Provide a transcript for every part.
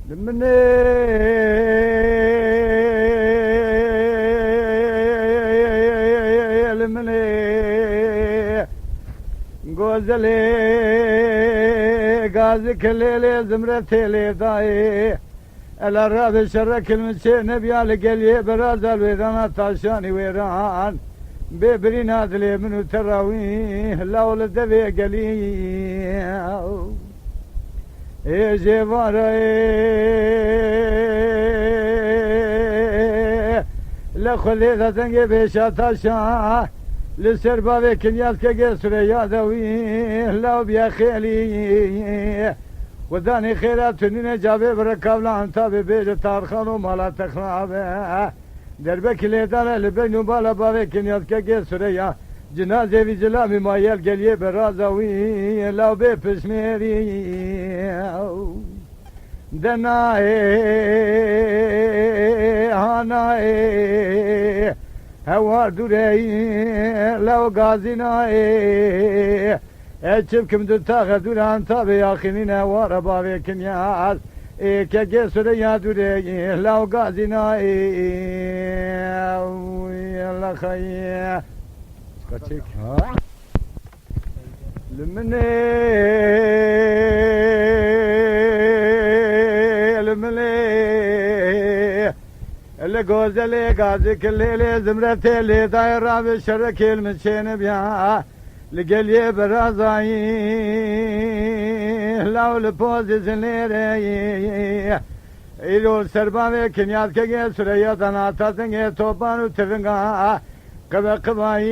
من غزلي غازك الليل زمرتي لي ضاي الراب شرك المشي نبي على قلي براز الويران طاشاني ويران ببري نازلي منو تراويه لا ولد بي قلي يجي وراي لخذي ذا زنقي بيشا تاشا لسربا بكن ياسك قسر يا ذوي لو بيا خيلي وداني خيرات نين جابي بركاب لان تابي بيج تارخان ومالا تخرابه دربك ليدان لبين بالا بكن ياسك قسر يا جنازه في جلامي مايل قليه برازوي لو بي بسميري دناي هاناي هوار دوري لو غازيناي اتشبكم دلتاغ دوران تابي اخنين هوار بابي كنياز كجسر يا دوري لو غازيناي يلا خير قتك ها الملي اللي غزلي غازك الليل زمرتي اللي دايره بالشرك المشين بيها لقلي برازاي لو البوز زنيري إلو سربان كنيات كجي سريا دناتا زنجي توبان وتفنغا قبقباي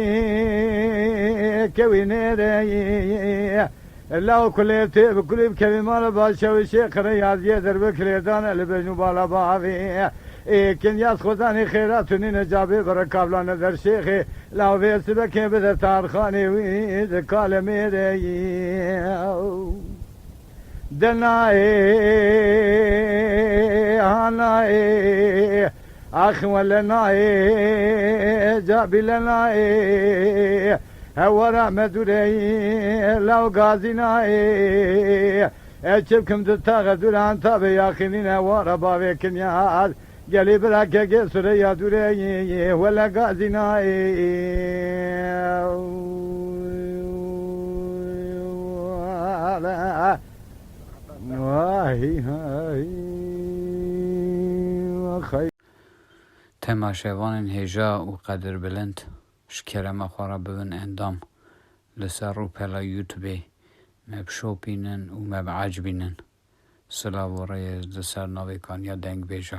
كوينيري لو كليتي بكل كلمة باشا وشيخ رياض يدر بكليدان اللي بجنو بالا بابي كن ياس خداني خيرات نين جابي بركاب لا نظر شيخي لو بيس بكي بدر تارخاني ويد كالميري دناي هاناي اخ ولناي جابي لناي هورا مدوري لو غازيناي اتشبكم دلتاغ دوران تابي ياخنين هورا بابي كنياز قالي براك قصر يا دوري ولا غازيناي واهي هاي وخي تماشاوان هجا و قدر بلند شکرم خوارا ببن اندام لسر رو پلا یوتیوبی مبشو بینن و مبعج بینن سلاو ریز لسر ناوی کان یا دنگ بیجا